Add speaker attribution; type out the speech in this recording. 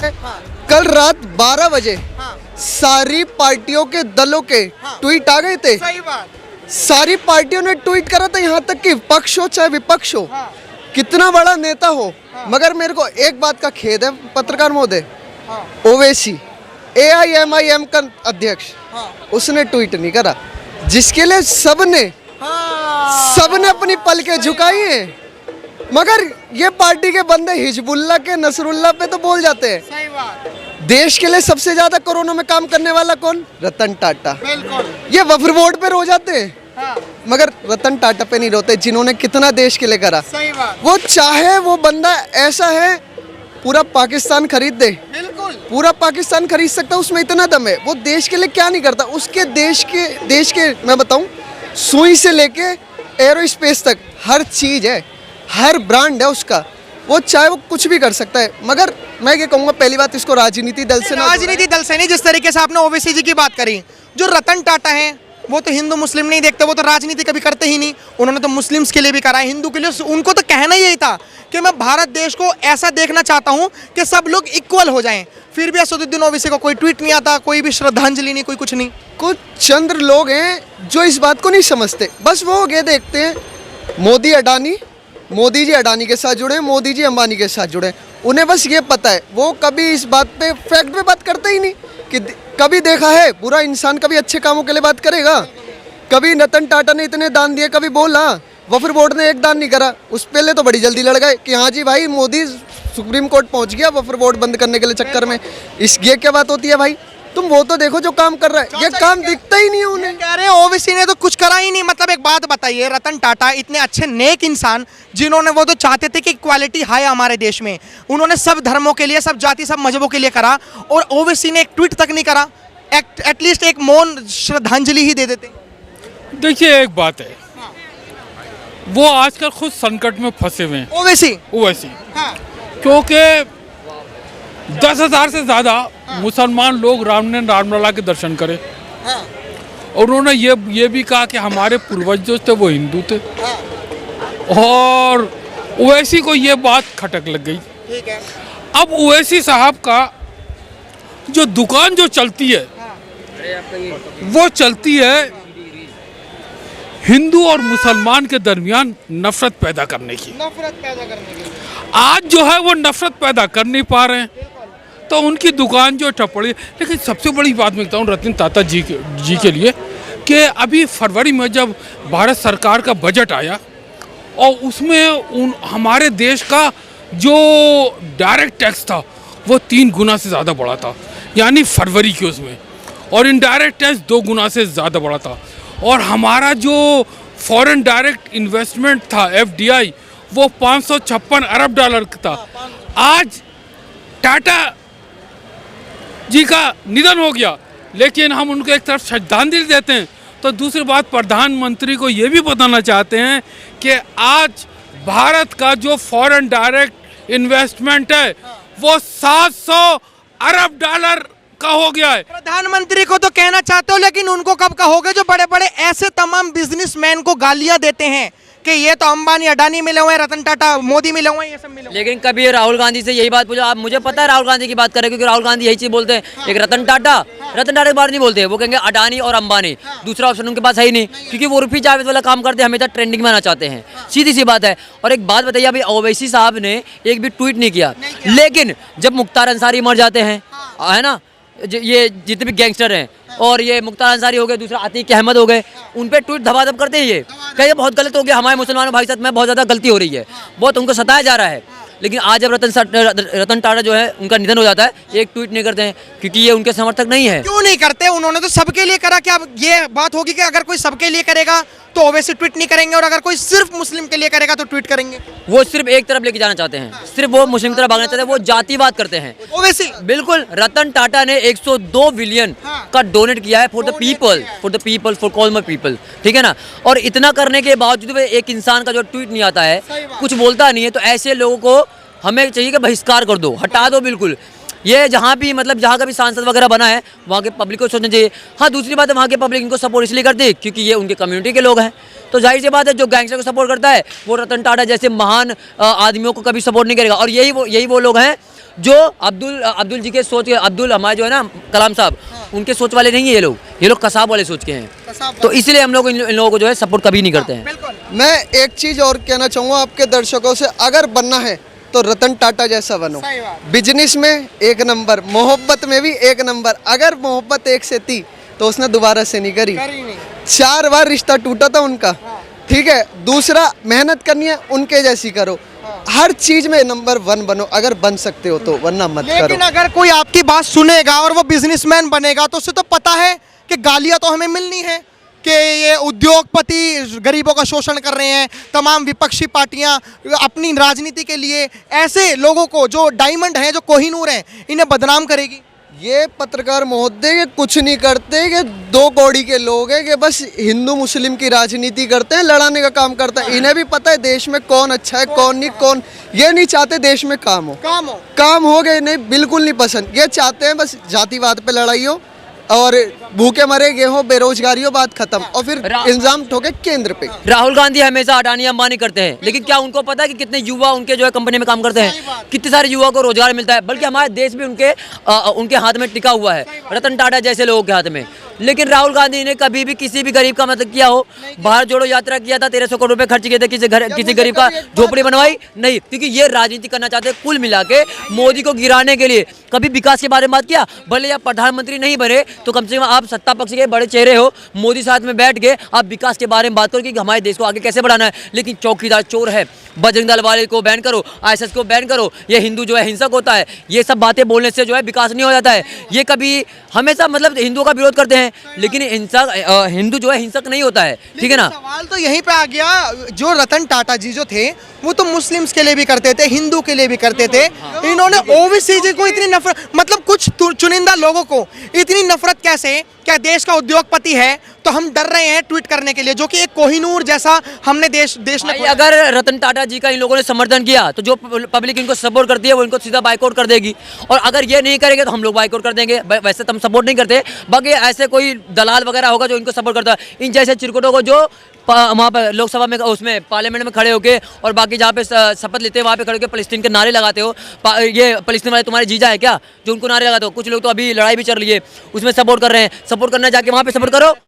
Speaker 1: कल रात 12 बजे सारी पार्टियों के दलों के ट्वीट आ गए थे।
Speaker 2: सही बात।
Speaker 1: सारी पार्टियों ने ट्वीट करा था, यहाँ तक कि पक्ष हो चाहे विपक्ष हो, कितना बड़ा नेता हो। मगर मेरे को एक बात का खेद है पत्रकार महोदय, ओवैसी AIMIM का अध्यक्ष, उसने ट्वीट नहीं करा, जिसके लिए सबने अपनी पलकें झुकाई हैं। मगर ये पार्टी के बंदे हिजबुल्लाह के नसरुल्लाह पे तो बोल जाते हैं।
Speaker 2: सही बात।
Speaker 1: देश के लिए सबसे ज्यादा कोरोना में काम करने वाला कौन? रतन टाटा।
Speaker 2: बिल्कुल।
Speaker 1: ये वफर बोर्ड पे रो जाते हैं, मगर रतन टाटा पे नहीं रोते, जिन्होंने कितना देश के लिए करा।
Speaker 2: सही बात।
Speaker 1: वो चाहे वो बंदा ऐसा है पूरा पाकिस्तान खरीद दे,
Speaker 2: बिल्कुल
Speaker 1: पूरा पाकिस्तान खरीद सकता, उसमें इतना दम है। वो देश के लिए क्या नहीं करता, उसके देश के मैं बताऊं, सुई से लेके एरोस्पेस तक हर चीज है, हर ब्रांड है उसका। वो चाहे वो कुछ भी कर सकता है। मगर मैं ये कहूँगा, पहली बात, इसको राजनीति दल से
Speaker 2: राजनीति दल से नहीं। जिस तरीके से आपने ओवैसी जी की बात करी, जो रतन टाटा हैं वो तो हिंदू मुस्लिम नहीं देखते, वो तो राजनीति कभी करते ही नहीं। उन्होंने तो मुस्लिम्स के लिए भी करा है, हिंदू के लिए। उनको तो कहना यही था कि मैं भारत देश को ऐसा देखना चाहता हूँ कि सब लोग इक्वल हो जाएं। फिर भी असदुद्दीन ओवैसी को कोई ट्वीट नहीं आता, कोई भी श्रद्धांजलि नहीं, कोई कुछ नहीं।
Speaker 1: कुछ चंद्र लोग हैं जो इस बात को नहीं समझते, बस वो ये देखते हैं मोदी जी अडानी के साथ जुड़े, मोदी जी अंबानी के साथ जुड़े। उन्हें बस ये पता है, वो कभी इस बात पे फैक्ट पे बात करते ही नहीं कि कभी देखा है बुरा इंसान कभी अच्छे कामों के लिए बात करेगा। कभी रतन टाटा ने इतने दान दिए, कभी बोला वफर बोर्ड ने एक दान नहीं करा, उस पहले तो बड़ी जल्दी लड़ गए कि हाँ जी भाई मोदी सुप्रीम कोर्ट पहुंच गया वफर बोर्ड बंद करने के लिए चक्कर में। ये क्या बात होती है भाई? तुम वो तो देखो जो काम कर रहा है, ये काम दिखता ही नहीं है उन्हें।
Speaker 2: कह रहे हैं ओवैसी ने तो कुछ करा ही नहीं। मतलब एक बात बताइए, रतन टाटा इतने अच्छे नेक इंसान, जिन्होंने वो तो चाहते थे कि इक्वालिटी है हमारे देश में, उन्होंने सब धर्मों के लिए, सब जाति, सब मजहबों के लिए करा, और ओवैसी ने एक ट्वीट तक नहीं करा। एटलीस्ट एक मौन श्रद्धांजलि ही दे देते।
Speaker 3: देखिए एक बात है, वो आजकल खुद संकट में फंसे हुए हैं
Speaker 2: ओवैसी।
Speaker 3: क्योंकि 10,000 से ज़्यादा मुसलमान लोग रामलला के दर्शन करे, और उन्होंने ये भी कहा कि हमारे पूर्वज जो थे वो हिंदू थे, और ओवैसी को ये बात खटक लग गई।
Speaker 2: ठीक है।
Speaker 3: अब ओवैसी साहब का जो दुकान जो चलती है, वो चलती है हिंदू और मुसलमान के दरमियान नफरत पैदा करने की। आज जो है वो नफरत पैदा कर नहीं पा रहे हैं, तो उनकी दुकान जो टपड़ी। लेकिन सबसे बड़ी बात मैं बताऊँ रतन टाटा जी के लिए, कि अभी फरवरी में जब भारत सरकार का बजट आया, और उसमें हमारे देश का जो डायरेक्ट टैक्स था वो 3 गुना से ज़्यादा बढ़ा था, यानी फरवरी के उसमें, और इनडायरेक्ट टैक्स 2 गुना से ज़्यादा बढ़ा था। और हमारा जो फॉरेन डायरेक्ट इन्वेस्टमेंट था FDI, वो 556 अरब डॉलर का था। आज टाटा जी का निधन हो गया, लेकिन हम उनको एक तरफ श्रद्धांजलि देते हैं, तो दूसरी बात प्रधानमंत्री को ये भी बताना चाहते हैं कि आज भारत का जो फॉरेन डायरेक्ट इन्वेस्टमेंट है वो 700 अरब डॉलर का हो गया है।
Speaker 2: प्रधानमंत्री को तो कहना चाहते हो, लेकिन उनको कब कहोगे जो बड़े बड़े ऐसे तमाम बिजनेसमैन को गालियां देते हैं कि ये तो अंबानी अडानी मिले हुए हैं, रतन टाटा मोदी मिले हुए हैं, ये सब मिले हुए हैं।
Speaker 4: लेकिन कभी राहुल गांधी से यही बात पूछो आप, मुझे पता है राहुल गांधी की बात करें, क्योंकि राहुल गांधी यही चीज बोलते हैं। एक रतन टाटा की बात नहीं बोलते, वो कहेंगे अडानी और अंबानी, दूसरा ऑप्शन उनके पास है ही नहीं, क्योंकि वो उर्फी जावेद वाला काम करते हैं, हमेशा ट्रेंडिंग में आना चाहते हैं, सीधी सी बात है। और एक बात बताइए, अभी ओवैसी साहब ने एक भी ट्वीट नहीं किया, लेकिन जब मुख्तार अंसारी मर जाते हैं, है ना, ये जितने भी गैंगस्टर हैं, और ये मुख्तार अंसारी हो गए, दूसरा आतिक अहमद हो गए, उन पे ट्वीट धबाधब करते हैं। ये कहीं बहुत गलत हो गया, हमारे मुसलमानों भाई साथ में बहुत ज़्यादा गलती हो रही है, बहुत उनको सताया जा रहा है। लेकिन आज जब रतन टाटा जो है उनका निधन हो जाता है, एक ट्वीट नहीं करते हैं, क्योंकि ये उनके समर्थक नहीं है।
Speaker 2: क्यों नहीं करते? उन्होंने तो सबके लिए करा। क्या ये बात होगी कि अगर कोई सबके लिए करेगा तो ओवैसी ट्वीट नहीं करेंगे, और अगर कोई सिर्फ मुस्लिम के लिए करेगा तो ट्वीट करेंगे?
Speaker 4: वो सिर्फ एक तरफ लेके जाना चाहते हैं, सिर्फ वो मुस्लिम की तरफ भागना चाहते हैं, वो जातिवाद करते हैं
Speaker 2: ओवैसी।
Speaker 4: बिल्कुल। रतन टाटा ने 102 बिलियन का डोनेट किया है for the people, for common people, ठीक है ना। और इतना करने के बावजूद एक इंसान का जो ट्वीट नहीं आता है, कुछ बोलता नहीं है, तो ऐसे लोगों को हमें चाहिए कि बहिष्कार कर दो, हटा दो बिल्कुल। ये जहाँ भी मतलब जहाँ का भी सांसद वगैरह बना है, वहाँ के पब्लिक को सोचना चाहिए। हाँ, दूसरी बात है, वहाँ के पब्लिक इनको सपोर्ट इसलिए करती है क्योंकि ये उनके कम्युनिटी के लोग हैं, तो जाहिर सी बात है जो गैंगस्टर को सपोर्ट करता है वो रतन टाटा जैसे महान आदमियों को कभी सपोर्ट नहीं करेगा। और यही वो लोग हैं जो अब्दुल जी के सोच के, अब्दुल हमारे जो है ना कलाम साहब, उनके सोच वाले नहीं है ये लोग कसाब वाले सोच के हैं। तो इसलिए हम लोग इन लोगों को जो है सपोर्ट कभी नहीं करते हैं।
Speaker 1: मैं एक चीज़ और कहना चाहूँगा आपके दर्शकों से, अगर बनना है तो रतन टाटा जैसा बनो। बिजनेस में एक नंबर, मोहब्बत में भी एक नंबर। अगर मोहब्बत एक से थी तो उसने दोबारा से नहीं करी। 4 बार रिश्ता टूटा था उनका, ठीक है। दूसरा, मेहनत करनी है उनके जैसी करो, हर चीज में नंबर 1 बनो अगर बन सकते हो तो, वरना मत करो।
Speaker 2: लेकिन अगर कोई आपकी बात सुनेगा और वो बिजनेसमैन बनेगा तो उसे तो पता है कि गालियां तो हमें मिलनी है कि ये उद्योगपति गरीबों का शोषण कर रहे हैं, तमाम विपक्षी पार्टियां अपनी राजनीति के लिए ऐसे लोगों को जो डायमंड हैं, जो कोहिनूर हैं, इन्हें बदनाम करेगी।
Speaker 1: ये पत्रकार महोदय ये कुछ नहीं करते, कि 2 कौड़ी के लोग हैं कि बस हिंदू मुस्लिम की राजनीति करते हैं, लड़ाने का काम करता है। इन्हें भी पता है देश में कौन अच्छा है कौन नहीं, कौन ये नहीं चाहते देश में काम हो गए, नहीं बिल्कुल नहीं पसंद। ये चाहते हैं बस जातिवाद पे लड़ाई हो और भूखे मरे गए हो, बेरोजगारी हो, बात खत्म, और फिर इल्जाम ठोके केंद्र पे।
Speaker 4: राहुल गांधी हमेशा अडानी अंबानी करते हैं, लेकिन क्या उनको पता है कि कितने युवा उनके जो है कंपनी में काम करते हैं, कितने सारे युवा को रोजगार मिलता है। बल्कि हमारे देश भी उनके हाथ में टिका हुआ है, रतन टाटा जैसे लोगों के हाथ में। लेकिन राहुल गांधी ने कभी भी किसी भी गरीब का मदद किया हो? भारत जोड़ो यात्रा किया था, 1300 करोड़ रुपए खर्च किए थे, किसी गरीब का झोपड़ी बनवाई नहीं, क्योंकि ये राजनीति करना चाहते हैं। कुल मिला के मोदी को गिराने के लिए कभी विकास के बारे में बात किया? भले आप प्रधानमंत्री नहीं बने तो कम से कम आप सत्ता पक्ष के बड़े चेहरे हो, मोदी साथ में बैठ के आप विकास के बारे में बात करो कि हमारे देश को आगे कैसे बढ़ाना है। लेकिन चौकीदार चोर है, बजरंग दल वाले को बैन करो, आईएसआईएस को बैन करो, ये हिंदू जो है हिंसक होता है, ये सब बातें बोलने से जो है विकास नहीं हो जाता है। ये कभी हमेशा मतलब हिंदुओं का विरोध करते हैं, लेकिन हिंदू जो है हिंसक नहीं होता है, ठीक है ना।
Speaker 2: सवाल तो यहीं पे आ गया, जो रतन टाटा जी जो थे वो तो मुस्लिम्स के लिए भी करते थे, हिंदू के लिए भी करते थे। इन्होंने ओबीसी जी को इतनी नफरत, मतलब कुछ चुनिंदा लोगों को इतनी नफरत कैसे? क्या देश का उद्योगपति है तो हम डर रहे हैं ट्वीट करने के लिए, जो कि एक कोहिनूर जैसा हमने देश ने।
Speaker 4: अगर रतन टाटा जी का इन लोगों ने समर्थन किया तो जो पब्लिक इनको सपोर्ट करती है वो इनको सीधा बाइकआउट कर देगी, और अगर ये नहीं करेंगे तो हम लोग बाइकआउट कर देंगे। वैसे तो हम सपोर्ट नहीं करते, बाकी ऐसे कोई दलाल वगैरह होगा जो इनको सपोर्ट करता है। इन जैसे चिरकुटों को जो वहाँ पर लोकसभा में, उसमें पार्लियामेंट में खड़े होके और बाकी जहाँ पे शपथ लेते हैं वहाँ पे खड़े होकर फलस्तीन के नारे लगाते हो, ये फलस्तीन वाले तुम्हारे जीजा है क्या जो उनको नारे लगाते हो? कुछ लोग तो अभी लड़ाई भी चल रही है उसमें सपोर्ट कर रहे हैं, सपोर्ट करना जाके वहाँ पे सपोर्ट करो।